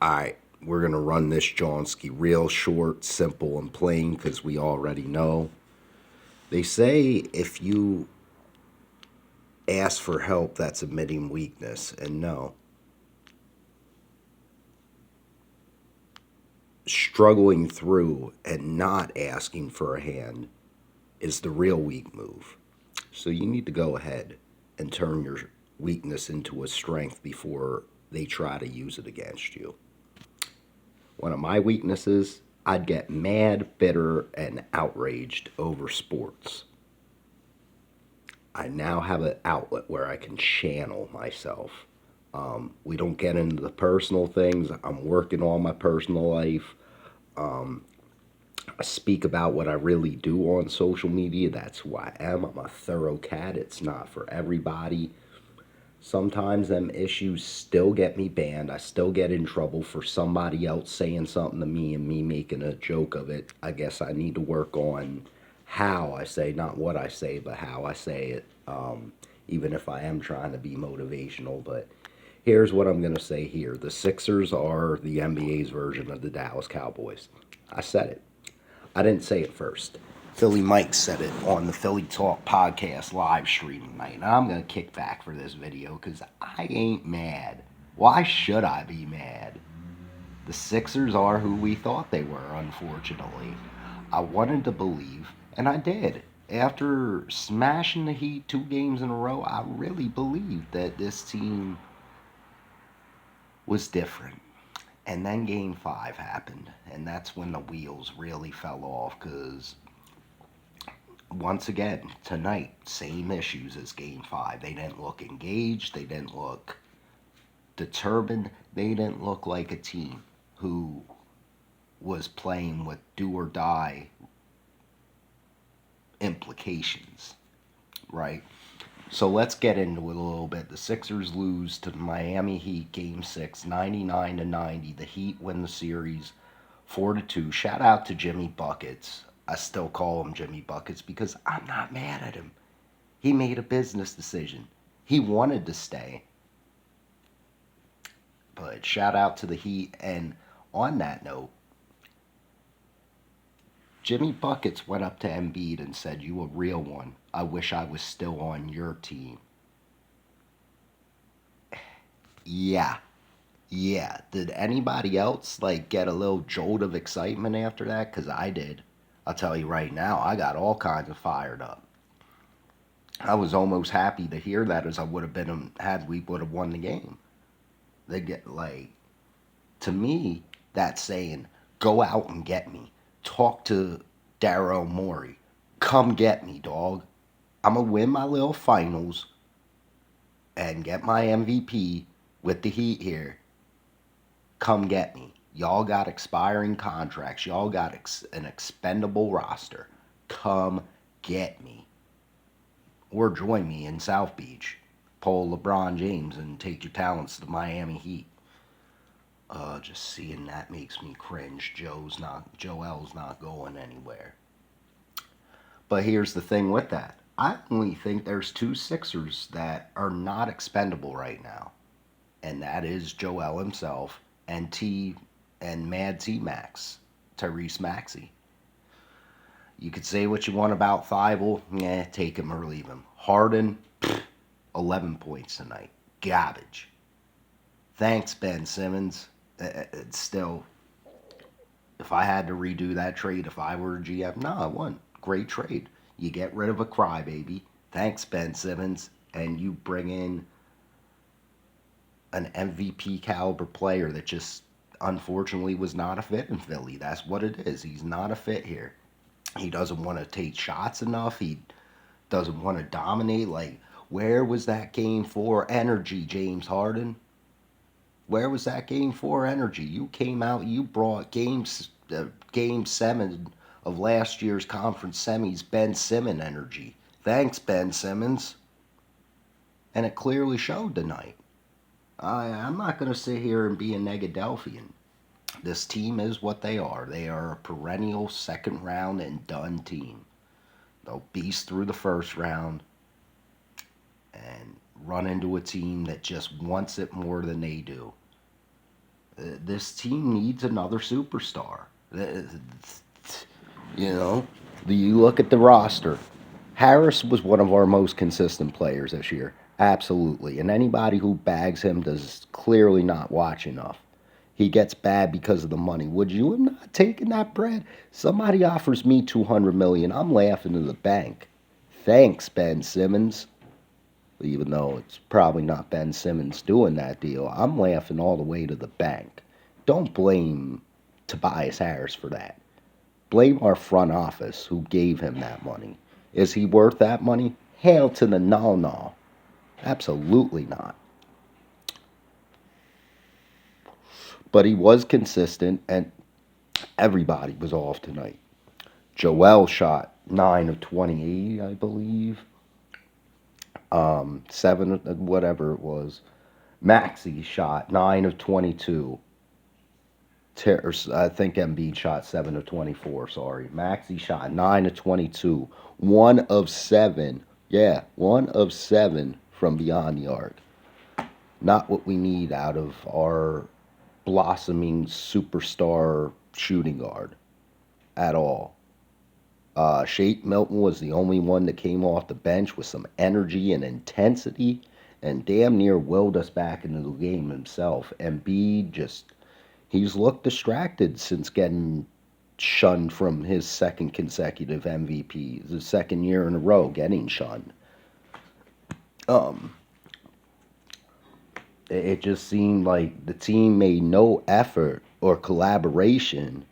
Alright, we're going to run this Jonski real short, simple, and plain because we already know. They say if you ask for help, that's admitting weakness. And no, struggling through and not asking for a hand is the real weak move. So you need to go ahead and turn your weakness into a strength before they try to use it against you. One of my weaknesses, I'd get mad, bitter, and outraged over sports. I now have an outlet where I can channel myself. We don't get into the personal things. I'm working on my personal life. I speak about what I really do on social media. That's who I am. I'm a thorough cat. It's not for everybody. Sometimes them issues still get me banned. I still get in trouble for somebody else saying something to me and me making a joke of it. I guess I need to work on how I say, not what I say, but how I say it, even if I am trying to be motivational. But here's what I'm going to say here. The Sixers are the NBA's version of the Dallas Cowboys. I said it. I didn't say it first. Philly Mike said it on the Philly Talk podcast live stream tonight. And I'm going to kick back for this video because I ain't mad. Why should I be mad? The Sixers are who we thought they were, unfortunately. I wanted to believe, and I did. After smashing the Heat 2 games in a row, I really believed that this team was different. And then game 5 happened, and that's when the wheels really fell off because once again, tonight, same issues as game 5. They didn't look engaged, they didn't look determined, they didn't look like a team who was playing with do or die implications, right? So let's get into it a little bit. The Sixers lose to the Miami Heat game 6, 99-90. The Heat win the series 4-2. Shout out to Jimmy Buckets. I still call him Jimmy Buckets because I'm not mad at him. He made a business decision. He wanted to stay. But shout out to the Heat. And on that note, Jimmy Buckets went up to Embiid and said, "You a real one. I wish I was still on your team." Yeah. Yeah. Did anybody else get a little jolt of excitement after that? Because I did. I'll tell you right now, I got all kinds of fired up. I was almost happy to hear that as I would have been had we would have won the game. They get to me, that's saying, go out and get me. Talk to Daryl Morey. Come get me, dog. I'm going to win my little finals and get my MVP with the Heat here. Come get me. Y'all got expiring contracts. Y'all got an expendable roster. Come get me. Or join me in South Beach. Pull LeBron James and take your talents to the Miami Heat. Just seeing that makes me cringe. Joel's not going anywhere. But here's the thing with that. I only think there's 2 Sixers that are not expendable right now. And that is Joel himself and Mad T Max, Tyrese Maxey. You could say what you want about Thibault. Take him or leave him. Harden, 11 points tonight. Garbage. Thanks, Ben Simmons. It's still, if I had to redo that trade, if I were a GM, no, I wouldn't. Great trade. You get rid of a crybaby. Thanks, Ben Simmons. And you bring in an MVP caliber player that just unfortunately was not a fit in Philly. That's what it is. He's not a fit here. He doesn't want to take shots enough. He doesn't want to dominate. Where was that game 4 energy, James Harden? Where was that game 4 energy? You came out, you brought game 7 of last year's conference semis, Ben Simmons energy. Thanks, Ben Simmons. And it clearly showed tonight. I'm not going to sit here and be a Negadelphian. This team is what they are. They are a perennial second round and done team. They'll beast through the first round and run into a team that just wants it more than they do. This team needs another superstar. You know, you look at the roster. Harris was one of our most consistent players this year. Absolutely. And anybody who bags him does clearly not watch enough. He gets bad because of the money. Would you have not taken that bread? Somebody offers me 200 million. I'm laughing to the bank. Thanks, Ben Simmons. Even though it's probably not Ben Simmons doing that deal, I'm laughing all the way to the bank. Don't blame Tobias Harris for that. Blame our front office who gave him that money. Is he worth that money? Hail to the no. Absolutely not. But he was consistent, and everybody was off tonight. Joel shot 9 of 28, I believe. 7, whatever it was. Maxey shot 9 of 22. I think Embiid shot 7 of 24. Sorry. Maxey shot 9 of 22. 1 of 7. Yeah, 1 of 7 from beyond the arc. Not what we need out of our blossoming superstar shooting guard at all. Shake Milton was the only one that came off the bench with some energy and intensity and damn near willed us back into the game himself. Embiid just, he's looked distracted since getting shunned from his second consecutive MVP, the second year in a row getting shunned. Um, it just seemed like the team made no effort or collaboration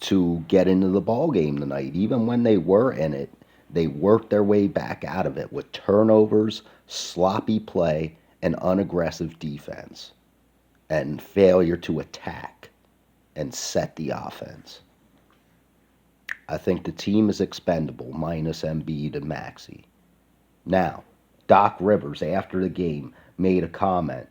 to get into the ball game tonight. Even when they were in it, they worked their way back out of it with turnovers, sloppy play, and unaggressive defense, and failure to attack and set the offense. I think the team is expendable, minus Embiid and Maxey. Now, Doc Rivers, after the game, made a comment.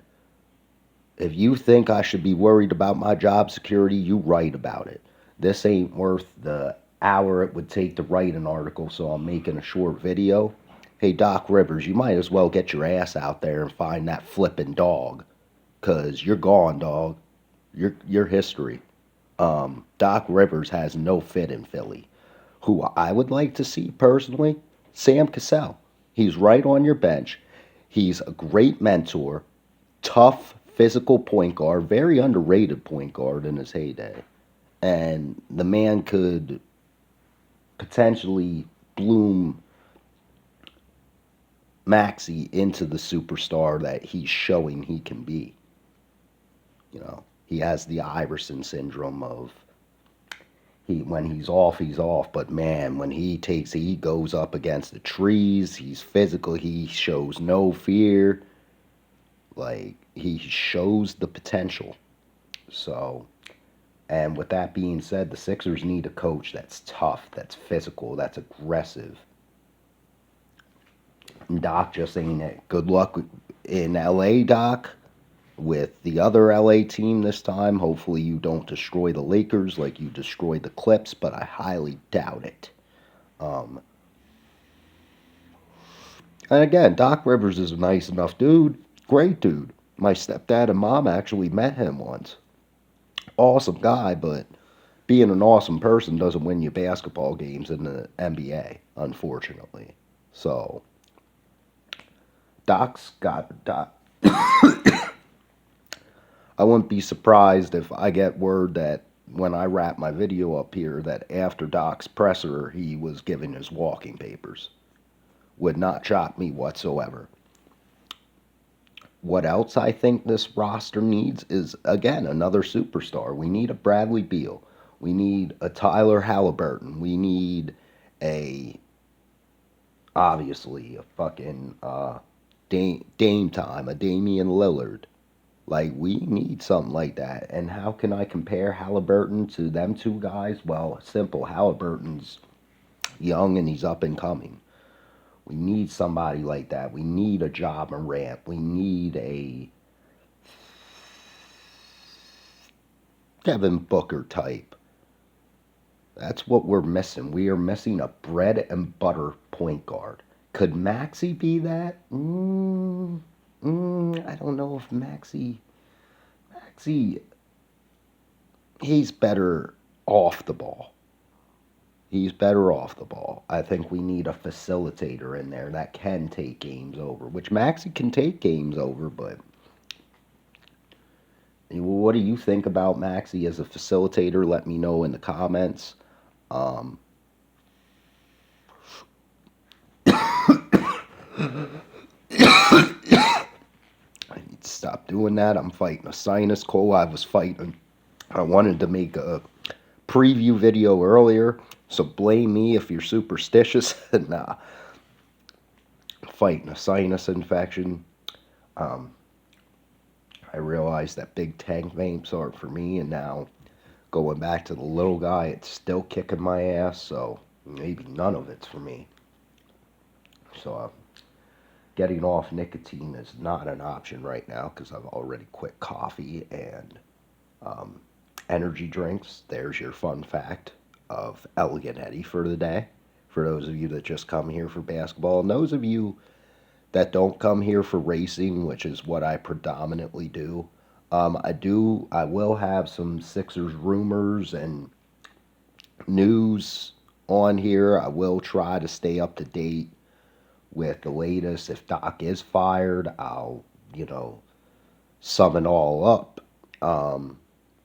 If you think I should be worried about my job security, you write about it. This ain't worth the hour it would take to write an article, so I'm making a short video. Hey, Doc Rivers, you might as well get your ass out there and find that flippin' dog, 'cause you're gone, dog. You're history. Doc Rivers has no fit in Philly. Who I would like to see personally, Sam Cassell. He's right on your bench. He's a great mentor, tough, physical point guard, very underrated point guard in his heyday. And the man could potentially bloom Maxey into the superstar that he's showing he can be. You know, he has the Iverson syndrome of when he's off, he's off. But man, when he goes up against the trees. He's physical. He shows no fear. Like he shows the potential. So, and with that being said, the Sixers need a coach that's tough, that's physical, that's aggressive. And Doc just ain't it. Good luck in LA, Doc, with the other LA team this time. Hopefully you don't destroy the Lakers like you destroyed the Clips, but I highly doubt it. Um, and again, Doc Rivers is a nice enough dude. Great dude. My stepdad and mom actually met him once. Awesome guy, but being an awesome person doesn't win you basketball games in the NBA, unfortunately. So, Doc. I wouldn't be surprised if I get word that when I wrap my video up here that after Doc's presser he was given his walking papers. Would not shock me whatsoever. What else I think this roster needs is, again, another superstar. We need a Bradley Beal. We need a Tyler Halliburton. We need a, obviously, a fucking Dame time, a Damian Lillard. Like, we need something like that. And how can I compare Halliburton to them two guys? Well, simple. Halliburton's young and he's up and coming. We need somebody like that. We need a Ja Morant. We need a Devin Booker type. That's what we're missing. We are missing a bread and butter point guard. Could Maxey be that? I don't know if Maxey. he's better off the ball. He's better off the ball. I think we need a facilitator in there that can take games over, which Maxie can take games over, but what do you think about Maxie as a facilitator? Let me know in the comments. Um, I need to stop doing that. I'm fighting a sinus cold. I wanted to make a preview video earlier, so blame me if you're superstitious. Nah, fighting a sinus infection. Um, I realized that big tank vapes aren't for me, and now going back to the little guy, it's still kicking my ass, so maybe none of it's for me. So getting off nicotine is not an option right now because I've already quit coffee and um, energy drinks. There's your fun fact of Elegant Eddie for the day. For those of you that just come here for basketball, and those of you that don't come here for racing, which is what I predominantly do. I will have some Sixers rumors and news on here. I will try to stay up to date with the latest. If Doc is fired, I'll, sum it all up.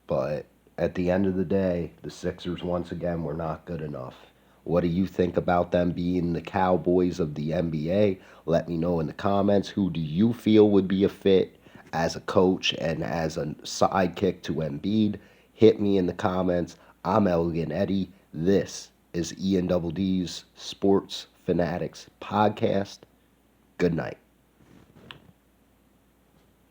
But at the end of the day, the Sixers, once again, were not good enough. What do you think about them being the Cowboys of the NBA? Let me know in the comments. Who do you feel would be a fit as a coach and as a sidekick to Embiid? Hit me in the comments. I'm Elegant Eddie. This is Ian Double D's Sports Fanatics Podcast. Good night.